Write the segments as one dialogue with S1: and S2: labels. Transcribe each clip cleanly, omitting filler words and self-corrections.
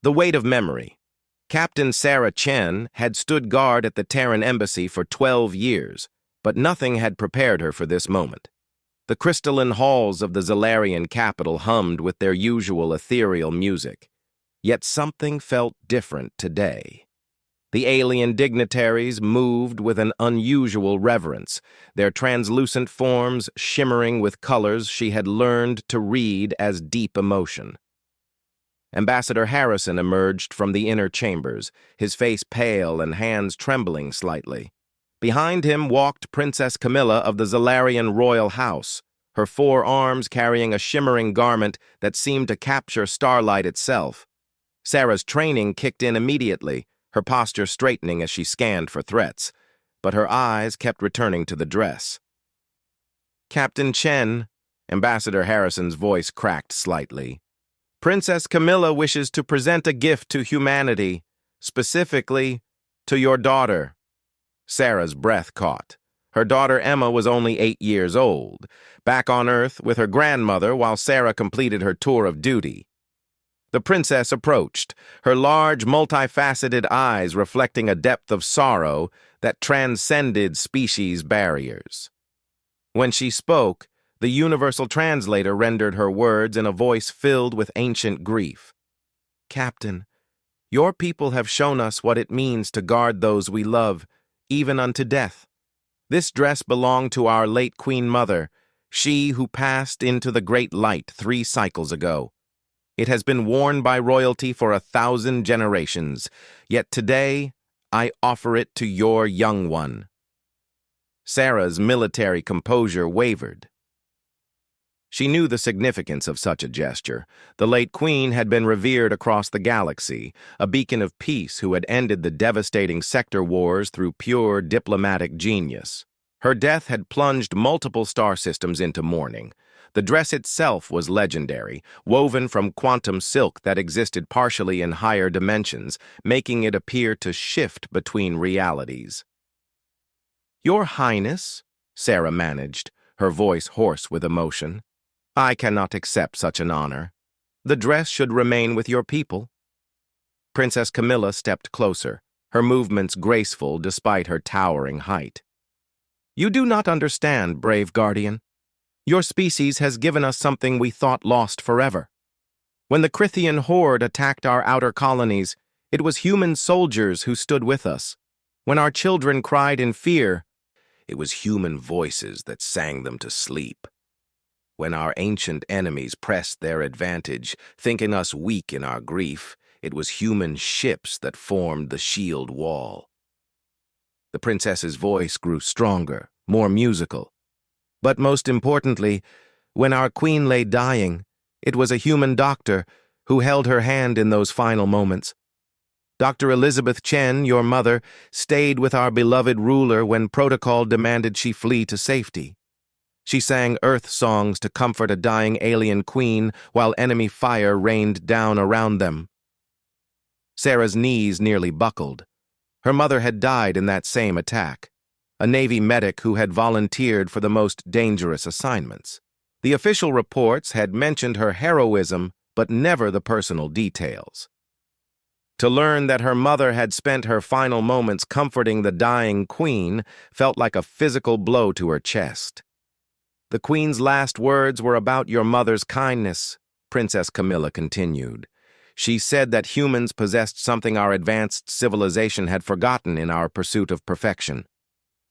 S1: The weight of memory. Captain Sarah Chen had stood guard at the Terran embassy for 12 years, but nothing had prepared her for this moment. The crystalline halls of the Zalarian capital hummed with their usual ethereal music. Yet something felt different today. The alien dignitaries moved with an unusual reverence, their translucent forms shimmering with colors she had learned to read as deep emotion. Ambassador Harrison emerged from the inner chambers, his face pale and hands trembling slightly. Behind him walked Princess Camilla of the Zalarian royal house, her 4 arms carrying a shimmering garment that seemed to capture starlight itself. Sarah's training kicked in immediately, her posture straightening as she scanned for threats, but her eyes kept returning to the dress. "Captain Chen," Ambassador Harrison's voice cracked slightly. "Princess Camilla wishes to present a gift to humanity, specifically to your daughter." Sarah's breath caught. Her daughter Emma was only 8 years old, back on Earth with her grandmother while Sarah completed her tour of duty. The princess approached, her large, multifaceted eyes reflecting a depth of sorrow that transcended species barriers. When she spoke, the universal translator rendered her words in a voice filled with ancient grief. "Captain, your people have shown us what it means to guard those we love, even unto death. This dress belonged to our late Queen Mother, she who passed into the great light 3 cycles ago. It has been worn by royalty for 1,000 generations, yet today I offer it to your young one." Sarah's military composure wavered. She knew the significance of such a gesture. The late queen had been revered across the galaxy, a beacon of peace who had ended the devastating sector wars through pure diplomatic genius. Her death had plunged multiple star systems into mourning. The dress itself was legendary, woven from quantum silk that existed partially in higher dimensions, making it appear to shift between realities. "Your Highness," Sarah managed, her voice hoarse with emotion, "I cannot accept such an honor. The dress should remain with your people." Princess Camilla stepped closer, her movements graceful despite her towering height. "You do not understand, brave guardian. Your species has given us something we thought lost forever. When the Crithian horde attacked our outer colonies, it was human soldiers who stood with us. When our children cried in fear, it was human voices that sang them to sleep. When our ancient enemies pressed their advantage, thinking us weak in our grief, it was human ships that formed the shield wall." The princess's voice grew stronger, more musical. "But most importantly, when our queen lay dying, it was a human doctor who held her hand in those final moments. Dr. Elizabeth Chen, your mother, stayed with our beloved ruler when protocol demanded she flee to safety. She sang Earth songs to comfort a dying alien queen while enemy fire rained down around them." Sarah's knees nearly buckled. Her mother had died in that same attack, a Navy medic who had volunteered for the most dangerous assignments. The official reports had mentioned her heroism, but never the personal details. To learn that her mother had spent her final moments comforting the dying queen felt like a physical blow to her chest. "The queen's last words were about your mother's kindness," Princess Camilla continued. "She said that humans possessed something our advanced civilization had forgotten in our pursuit of perfection.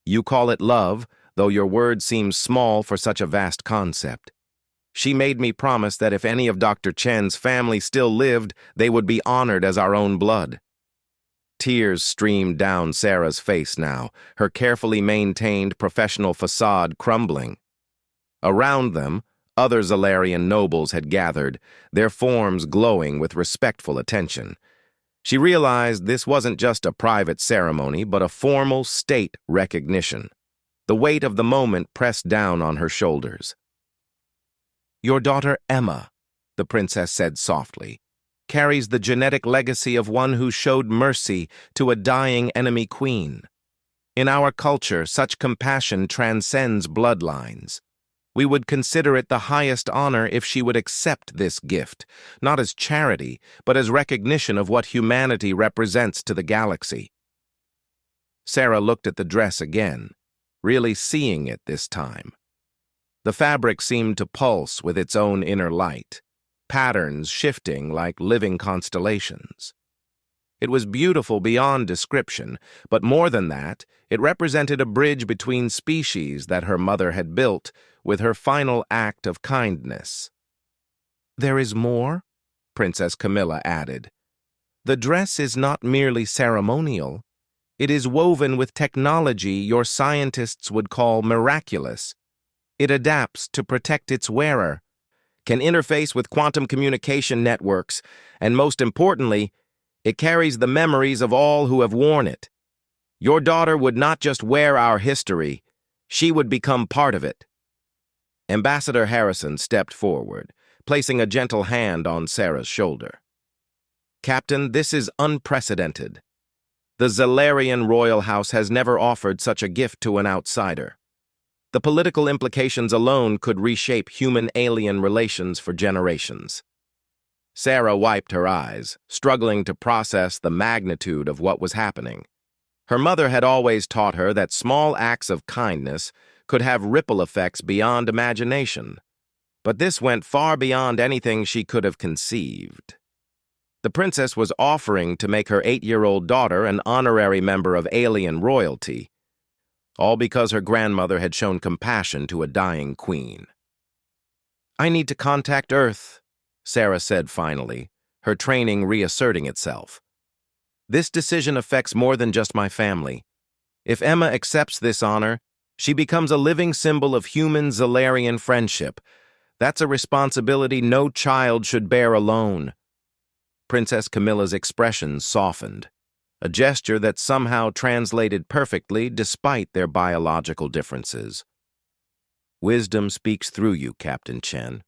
S1: You call it love, though your word seems small for such a vast concept. She made me promise that if any of Dr. Chen's family still lived, they would be honored as our own blood." Tears streamed down Sarah's face now, her carefully maintained professional facade crumbling. Around them, other Zalarian nobles had gathered, their forms glowing with respectful attention. She realized this wasn't just a private ceremony, but a formal state recognition. The weight of the moment pressed down on her shoulders. "Your daughter Emma," the princess said softly, "carries the genetic legacy of one who showed mercy to a dying enemy queen. In our culture, such compassion transcends bloodlines. We would consider it the highest honor if she would accept this gift, not as charity, but as recognition of what humanity represents to the galaxy." Sarah looked at the dress again, really seeing it this time. The fabric seemed to pulse with its own inner light, patterns shifting like living constellations. It was beautiful beyond description, but more than that, it represented a bridge between species that her mother had built with her final act of kindness. "There is more," Princess Camilla added. "The dress is not merely ceremonial. It is woven with technology your scientists would call miraculous. It adapts to protect its wearer, can interface with quantum communication networks, and most importantly, it carries the memories of all who have worn it. Your daughter would not just wear our history, she would become part of it." Ambassador Harrison stepped forward, placing a gentle hand on Sarah's shoulder. "Captain, this is unprecedented. The Zalarian royal house has never offered such a gift to an outsider. The political implications alone could reshape human-alien relations for generations." Sarah wiped her eyes, struggling to process the magnitude of what was happening. Her mother had always taught her that small acts of kindness could have ripple effects beyond imagination. But this went far beyond anything she could have conceived. The princess was offering to make her 8-year-old daughter an honorary member of alien royalty, all because her grandmother had shown compassion to a dying queen. "I need to contact Earth," Sarah said finally, her training reasserting itself. "This decision affects more than just my family. If Emma accepts this honor, she becomes a living symbol of human Zalarian friendship. That's a responsibility no child should bear alone." Princess Camilla's expression softened, a gesture that somehow translated perfectly despite their biological differences. "Wisdom speaks through you, Captain Chen.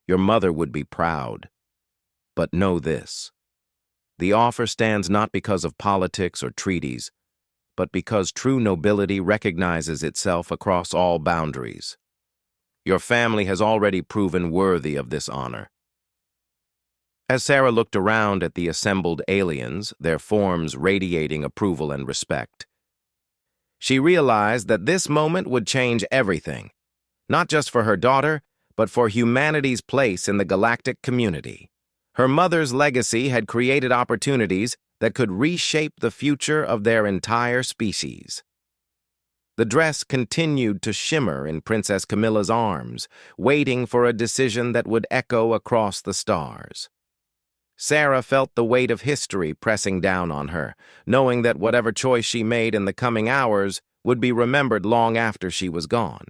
S1: Your mother would be proud. But know this. The offer stands not because of politics or treaties, but because true nobility recognizes itself across all boundaries. Your family has already proven worthy of this honor." As Sarah looked around at the assembled aliens, their forms radiating approval and respect, she realized that this moment would change everything, not just for her daughter, but for humanity's place in the galactic community. Her mother's legacy had created opportunities that could reshape the future of their entire species. The dress continued to shimmer in Princess Camilla's arms, waiting for a decision that would echo across the stars. Sarah felt the weight of history pressing down on her, knowing that whatever choice she made in the coming hours would be remembered long after she was gone.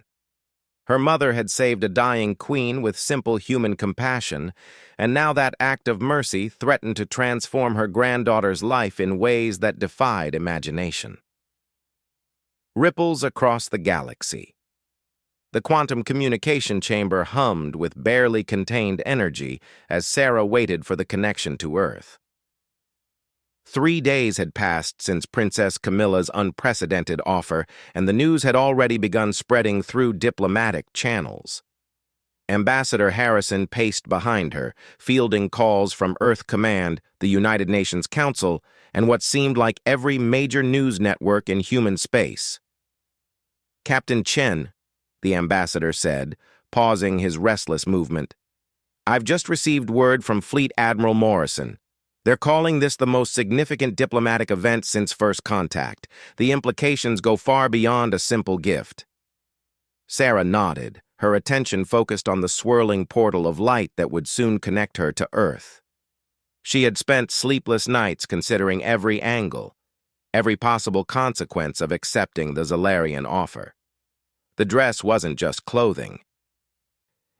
S1: Her mother had saved a dying queen with simple human compassion, and now that act of mercy threatened to transform her granddaughter's life in ways that defied imagination. Ripples across the galaxy. The quantum communication chamber hummed with barely contained energy as Sarah waited for the connection to Earth. 3 days had passed since Princess Camilla's unprecedented offer, and the news had already begun spreading through diplomatic channels. Ambassador Harrison paced behind her, fielding calls from Earth Command, the United Nations Council, and what seemed like every major news network in human space. "Captain Chen," the ambassador said, pausing his restless movement, "I've just received word from Fleet Admiral Morrison. They're calling this the most significant diplomatic event since first contact. The implications go far beyond a simple gift." Sarah nodded, her attention focused on the swirling portal of light that would soon connect her to Earth. She had spent sleepless nights considering every angle, every possible consequence of accepting the Zalarian offer. The dress wasn't just clothing.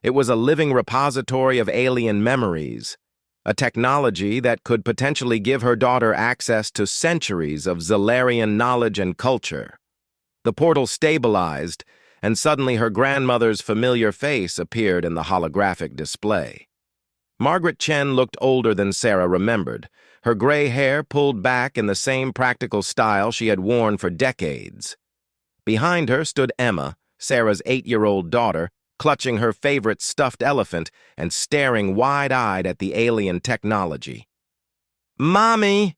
S1: It was a living repository of alien memories, a technology that could potentially give her daughter access to centuries of Zalarian knowledge and culture. The portal stabilized, and suddenly her grandmother's familiar face appeared in the holographic display. Margaret Chen looked older than Sarah remembered, her gray hair pulled back in the same practical style she had worn for decades. Behind her stood Emma, Sarah's 8-year-old daughter, clutching her favorite stuffed elephant and staring wide-eyed at the alien technology. "Mommy!"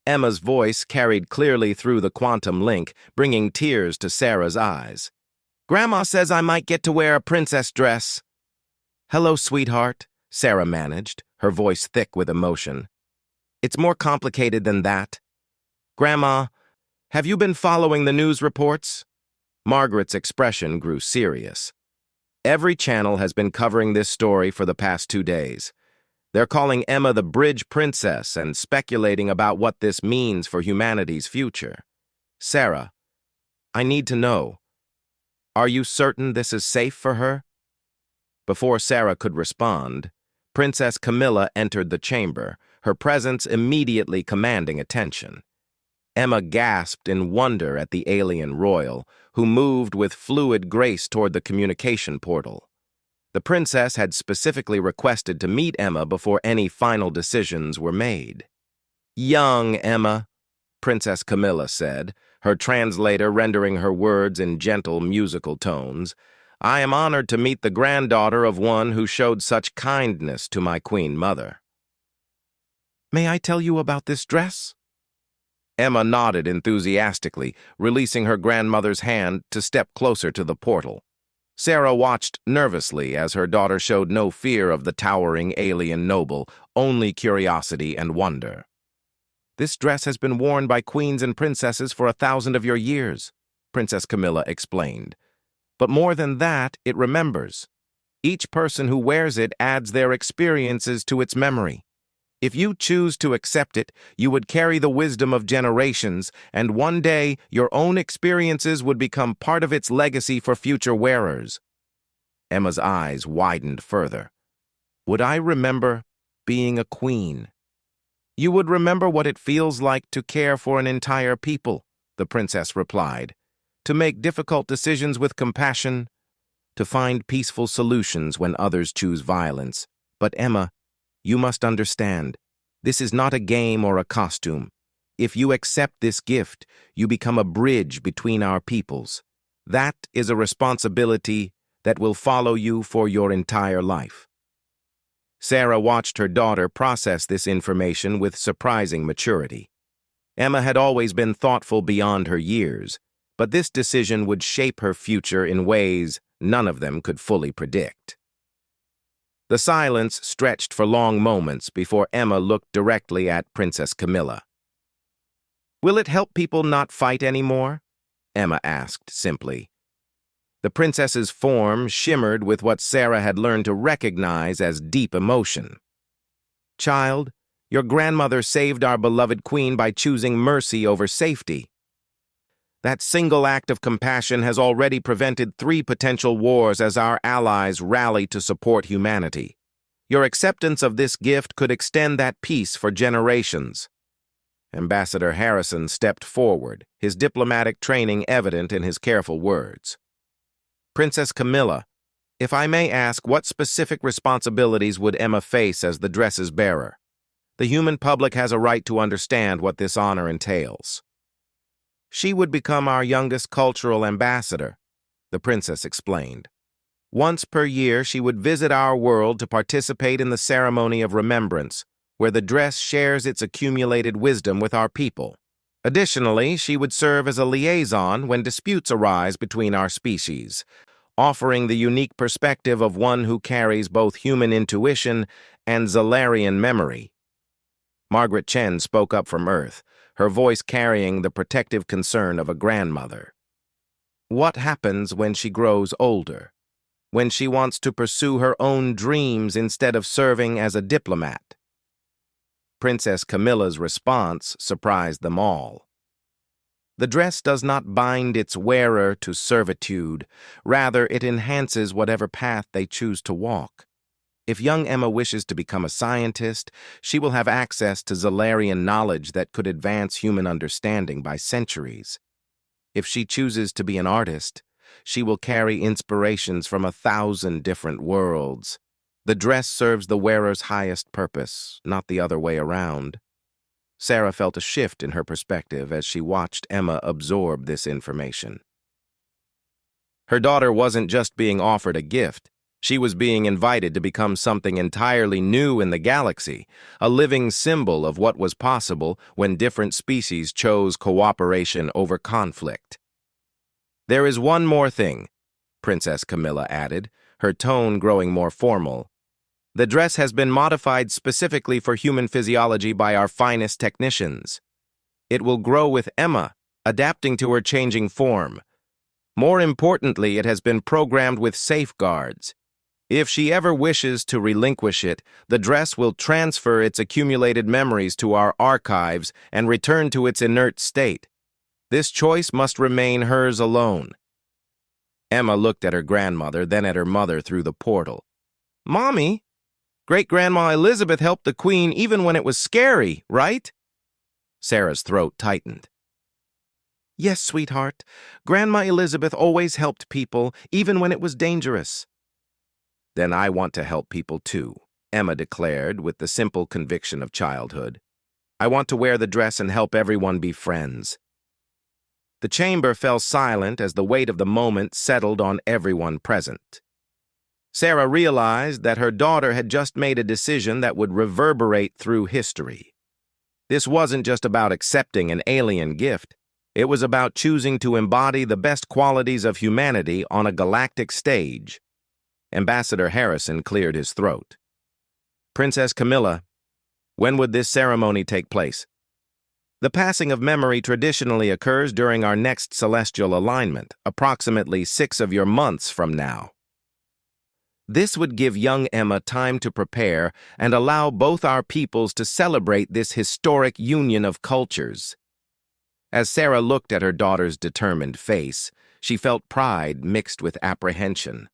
S1: Emma's voice carried clearly through the quantum link, bringing tears to Sarah's eyes. "Grandma says I might get to wear a princess dress." "Hello, sweetheart," Sarah managed, her voice thick with emotion. "It's more complicated than that. Grandma, have you been following the news reports?" Margaret's expression grew serious. "Every channel has been covering this story for the past 2 days. They're calling Emma the Bridge Princess and speculating about what this means for humanity's future. Sarah, I need to know, are you certain this is safe for her?" Before Sarah could respond, Princess Camilla entered the chamber, her presence immediately commanding attention. Emma gasped in wonder at the alien royal, who moved with fluid grace toward the communication portal. The princess had specifically requested to meet Emma before any final decisions were made. "Young Emma," Princess Camilla said, her translator rendering her words in gentle musical tones, "I am honored to meet the granddaughter of one who showed such kindness to my queen mother." "May I tell you about this dress?" Emma nodded enthusiastically, releasing her grandmother's hand to step closer to the portal. Sarah watched nervously as her daughter showed no fear of the towering alien noble, only curiosity and wonder. "This dress has been worn by queens and princesses for 1,000 of your years," Princess Camilla explained. "But more than that, it remembers. Each person who wears it adds their experiences to its memory. If you choose to accept it, you would carry the wisdom of generations, and one day your own experiences would become part of its legacy for future wearers." Emma's eyes widened further. "Would I remember being a queen?" "You would remember what it feels like to care for an entire people," the princess replied, "to make difficult decisions with compassion, to find peaceful solutions when others choose violence. But Emma, you must understand, this is not a game or a costume. If you accept this gift, you become a bridge between our peoples. That is a responsibility that will follow you for your entire life." Sarah watched her daughter process this information with surprising maturity. Emma had always been thoughtful beyond her years, but this decision would shape her future in ways none of them could fully predict. The silence stretched for long moments before Emma looked directly at Princess Camilla. "Will it help people not fight anymore?" Emma asked simply. The princess's form shimmered with what Sarah had learned to recognize as deep emotion. "Child, your grandmother saved our beloved queen by choosing mercy over safety. That single act of compassion has already prevented 3 potential wars as our allies rally to support humanity. Your acceptance of this gift could extend that peace for generations." Ambassador Harrison stepped forward, his diplomatic training evident in his careful words. "Princess Camilla, if I may ask, what specific responsibilities would Emma face as the dress's bearer? The human public has a right to understand what this honor entails." "She would become our youngest cultural ambassador," the princess explained. "Once per year, she would visit our world to participate in the ceremony of remembrance, where the dress shares its accumulated wisdom with our people. Additionally, she would serve as a liaison when disputes arise between our species, offering the unique perspective of one who carries both human intuition and Zalarian memory." Margaret Chen spoke up from Earth, her voice carrying the protective concern of a grandmother. "What happens when she grows older? When she wants to pursue her own dreams instead of serving as a diplomat?" Princess Camilla's response surprised them all. "The dress does not bind its wearer to servitude. Rather, it enhances whatever path they choose to walk. If young Emma wishes to become a scientist, she will have access to Zalarian knowledge that could advance human understanding by centuries. If she chooses to be an artist, she will carry inspirations from 1,000 different worlds. The dress serves the wearer's highest purpose, not the other way around." Sarah felt a shift in her perspective as she watched Emma absorb this information. Her daughter wasn't just being offered a gift. She was being invited to become something entirely new in the galaxy, a living symbol of what was possible when different species chose cooperation over conflict. "There is one more thing," Princess Camilla added, her tone growing more formal. "The dress has been modified specifically for human physiology by our finest technicians. It will grow with Emma, adapting to her changing form. More importantly, it has been programmed with safeguards. If she ever wishes to relinquish it, the dress will transfer its accumulated memories to our archives and return to its inert state. This choice must remain hers alone." Emma looked at her grandmother, then at her mother through the portal. "Mommy, Great-Grandma Elizabeth helped the Queen even when it was scary, right?" Sarah's throat tightened. "Yes, sweetheart. Grandma Elizabeth always helped people, even when it was dangerous." "Then I want to help people too," Emma declared with the simple conviction of childhood. "I want to wear the dress and help everyone be friends." The chamber fell silent as the weight of the moment settled on everyone present. Sarah realized that her daughter had just made a decision that would reverberate through history. This wasn't just about accepting an alien gift. It was about choosing to embody the best qualities of humanity on a galactic stage. Ambassador Harrison cleared his throat. "Princess Camilla, when would this ceremony take place?" "The passing of memory traditionally occurs during our next celestial alignment, approximately 6 of your months from now." This would give young Emma time to prepare and allow both our peoples to celebrate this historic union of cultures. As Sarah looked at her daughter's determined face, she felt pride mixed with apprehension.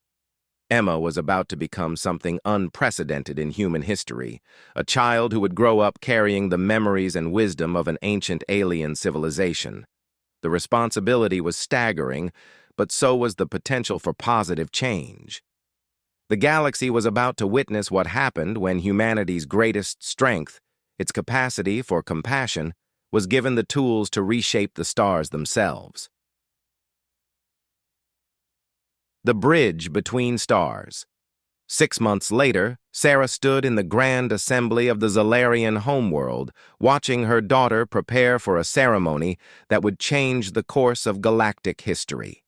S1: Emma was about to become something unprecedented in human history, a child who would grow up carrying the memories and wisdom of an ancient alien civilization. The responsibility was staggering, but so was the potential for positive change. The galaxy was about to witness what happened when humanity's greatest strength, its capacity for compassion, was given the tools to reshape the stars themselves. The bridge between stars. 6 months later, Sarah stood in the grand assembly of the Zalarian homeworld, watching her daughter prepare for a ceremony that would change the course of galactic history.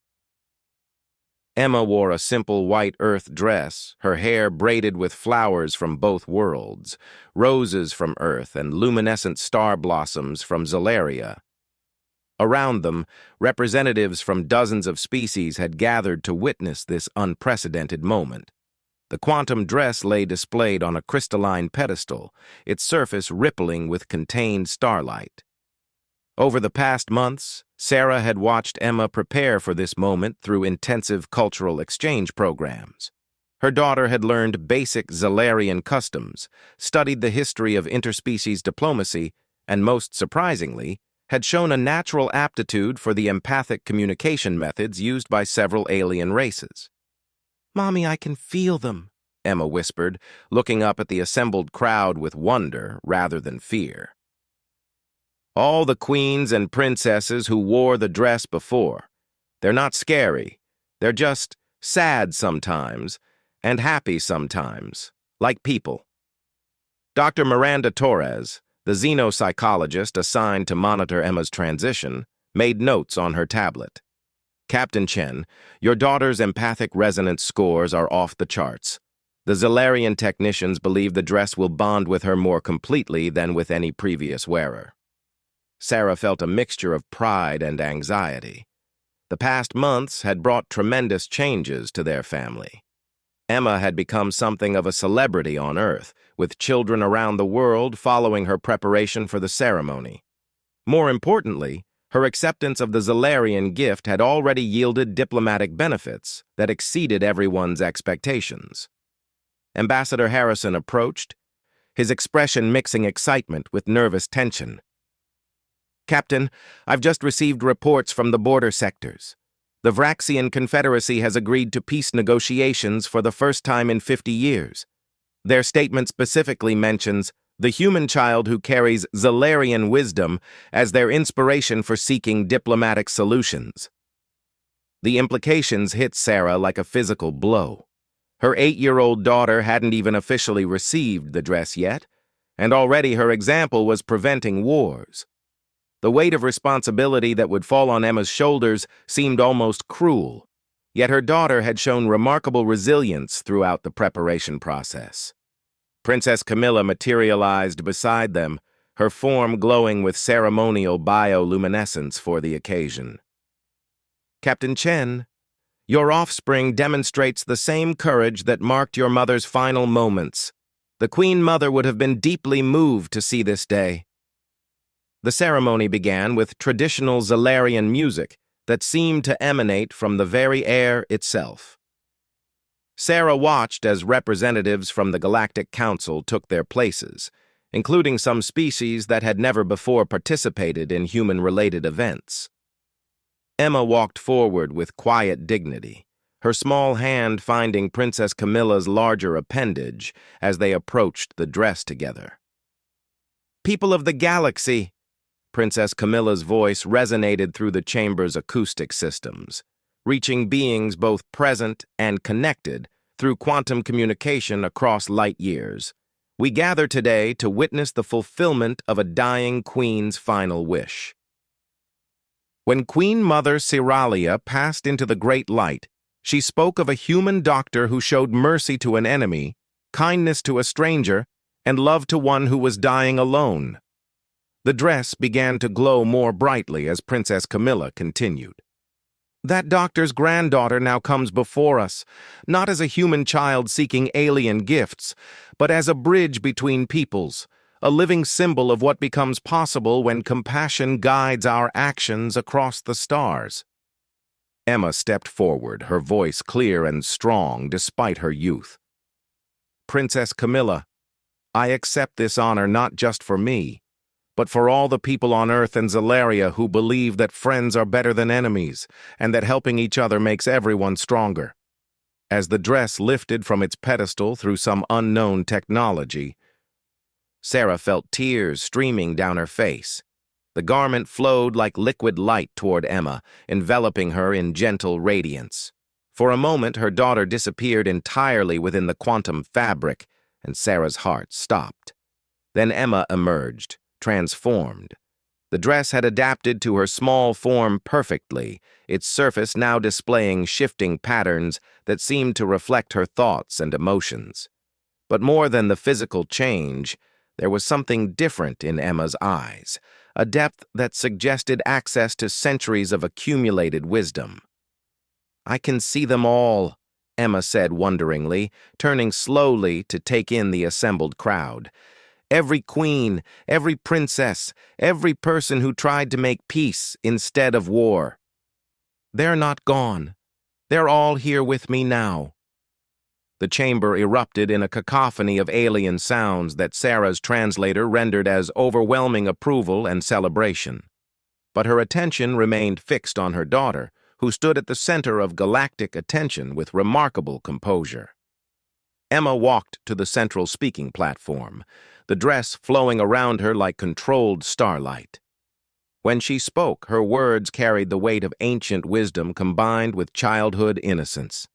S1: Emma wore a simple white earth dress, her hair braided with flowers from both worlds, roses from Earth and luminescent star blossoms from Zalaria. Around them, representatives from dozens of species had gathered to witness this unprecedented moment. The quantum dress lay displayed on a crystalline pedestal, its surface rippling with contained starlight. Over the past months, Sarah had watched Emma prepare for this moment through intensive cultural exchange programs. Her daughter had learned basic Zalarian customs, studied the history of interspecies diplomacy, and most surprisingly, had shown a natural aptitude for the empathic communication methods used by several alien races. "Mommy, I can feel them," Emma whispered, looking up at the assembled crowd with wonder rather than fear. "All the queens and princesses who wore the dress before. They're not scary. They're just sad sometimes and happy sometimes, like people." Dr. Miranda Torres, the xenopsychologist assigned to monitor Emma's transition, made notes on her tablet. "Captain Chen, your daughter's empathic resonance scores are off the charts. The Zalarian technicians believe the dress will bond with her more completely than with any previous wearer." Sarah felt a mixture of pride and anxiety. The past months had brought tremendous changes to their family. Emma had become something of a celebrity on Earth, with children around the world following her preparation for the ceremony. More importantly, her acceptance of the Zalarian gift had already yielded diplomatic benefits that exceeded everyone's expectations. Ambassador Harrison approached, his expression mixing excitement with nervous tension. "Captain, I've just received reports from the border sectors. The Vraxian Confederacy has agreed to peace negotiations for the first time in 50 years. Their statement specifically mentions the human child who carries Zalarian wisdom as their inspiration for seeking diplomatic solutions." The implications hit Sarah like a physical blow. Her 8-year-old daughter hadn't even officially received the dress yet, and already her example was preventing wars. The weight of responsibility that would fall on Emma's shoulders seemed almost cruel, yet her daughter had shown remarkable resilience throughout the preparation process. Princess Camilla materialized beside them, her form glowing with ceremonial bioluminescence for the occasion. "Captain Chen, your offspring demonstrates the same courage that marked your mother's final moments. The Queen Mother would have been deeply moved to see this day." The ceremony began with traditional Zalarian music that seemed to emanate from the very air itself. Sarah watched as representatives from the Galactic Council took their places, including some species that had never before participated in human-related events. Emma walked forward with quiet dignity, her small hand finding Princess Camilla's larger appendage as they approached the dress together. "People of the galaxy," Princess Camilla's voice resonated through the chamber's acoustic systems, reaching beings both present and connected through quantum communication across light years. "We gather today to witness the fulfillment of a dying queen's final wish." When Queen Mother Cyralia passed into the great light, she spoke of a human doctor who showed mercy to an enemy, kindness to a stranger, and love to one who was dying alone. The dress began to glow more brightly as Princess Camilla continued. "That doctor's granddaughter now comes before us, not as a human child seeking alien gifts, but as a bridge between peoples, a living symbol of what becomes possible when compassion guides our actions across the stars." Emma stepped forward, her voice clear and strong despite her youth. "Princess Camilla, I accept this honor not just for me, but for all the people on Earth and Zalaria who believe that friends are better than enemies, and that helping each other makes everyone stronger." As the dress lifted from its pedestal through some unknown technology, Sarah felt tears streaming down her face. The garment flowed like liquid light toward Emma, enveloping her in gentle radiance. For a moment, her daughter disappeared entirely within the quantum fabric, and Sarah's heart stopped. Then Emma emerged, transformed. The dress had adapted to her small form perfectly, its surface now displaying shifting patterns that seemed to reflect her thoughts and emotions. But more than the physical change, there was something different in Emma's eyes, a depth that suggested access to centuries of accumulated wisdom. "I can see them all," Emma said wonderingly, turning slowly to take in the assembled crowd. "Every queen, every princess, every person who tried to make peace instead of war. They're not gone. They're all here with me now." The chamber erupted in a cacophony of alien sounds that Sarah's translator rendered as overwhelming approval and celebration. But her attention remained fixed on her daughter, who stood at the center of galactic attention with remarkable composure. Emma walked to the central speaking platform, the dress flowing around her like controlled starlight. When she spoke, her words carried the weight of ancient wisdom combined with childhood innocence.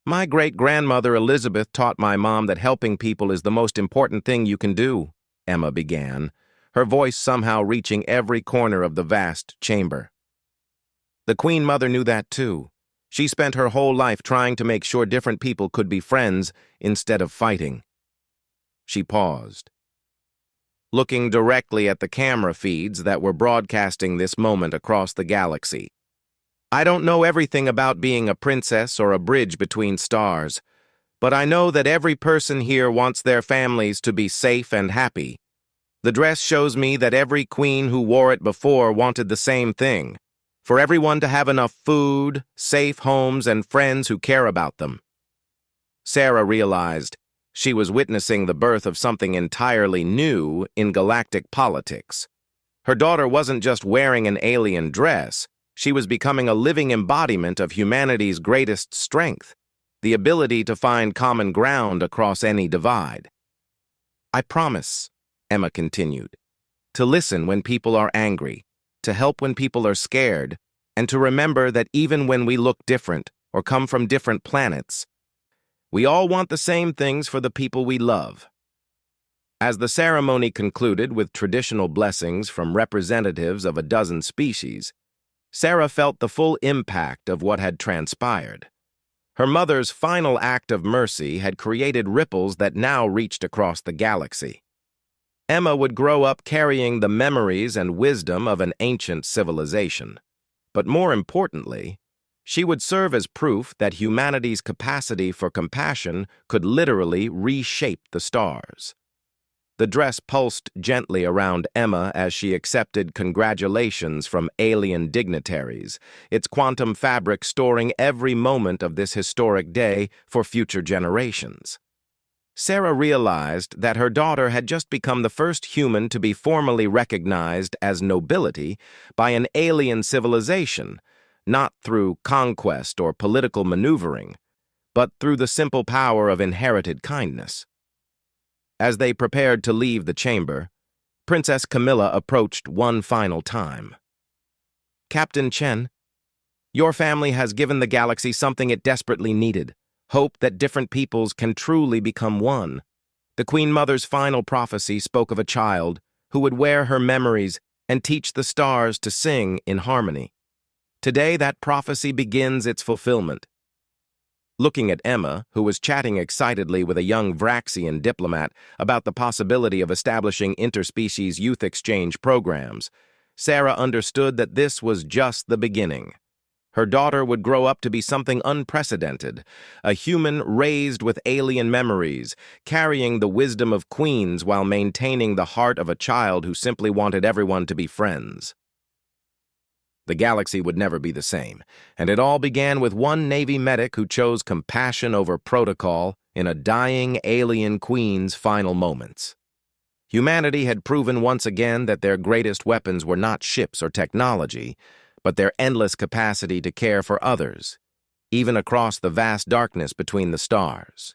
S1: "My great-grandmother Elizabeth taught my mom that helping people is the most important thing you can do," Emma began, her voice somehow reaching every corner of the vast chamber. "The Queen Mother knew that too. She spent her whole life trying to make sure different people could be friends instead of fighting." She paused, looking directly at the camera feeds that were broadcasting this moment across the galaxy. "I don't know everything about being a princess or a bridge between stars, but I know that every person here wants their families to be safe and happy. The dress shows me that every queen who wore it before wanted the same thing, for everyone to have enough food, safe homes, and friends who care about them." Sarah realized she was witnessing the birth of something entirely new in galactic politics. Her daughter wasn't just wearing an alien dress, she was becoming a living embodiment of humanity's greatest strength, the ability to find common ground across any divide. "I promise," Emma continued, "to listen when people are angry, to help when people are scared, and to remember that even when we look different or come from different planets, we all want the same things for the people we love. As the ceremony concluded with traditional blessings from representatives of a dozen species, Sarah felt the full impact of what had transpired. Her mother's final act of mercy had created ripples that now reached across the galaxy. Emma would grow up carrying the memories and wisdom of an ancient civilization. But more importantly, she would serve as proof that humanity's capacity for compassion could literally reshape the stars. The dress pulsed gently around Emma as she accepted congratulations from alien dignitaries, its quantum fabric storing every moment of this historic day for future generations. Sarah realized that her daughter had just become the first human to be formally recognized as nobility by an alien civilization, not through conquest or political maneuvering, but through the simple power of inherited kindness. As they prepared to leave the chamber, Princess Camilla approached one final time. "Captain Chen, your family has given the galaxy something it desperately needed, hope that different peoples can truly become one. The Queen Mother's final prophecy spoke of a child who would wear her memories and teach the stars to sing in harmony. Today, that prophecy begins its fulfillment." Looking at Emma, who was chatting excitedly with a young Vraxian diplomat about the possibility of establishing interspecies youth exchange programs, Sarah understood that this was just the beginning. Her daughter would grow up to be something unprecedented, a human raised with alien memories, carrying the wisdom of queens while maintaining the heart of a child who simply wanted everyone to be friends. The galaxy would never be the same, and it all began with one Navy medic who chose compassion over protocol in a dying alien queen's final moments. Humanity had proven once again that their greatest weapons were not ships or technology, but their endless capacity to care for others, even across the vast darkness between the stars.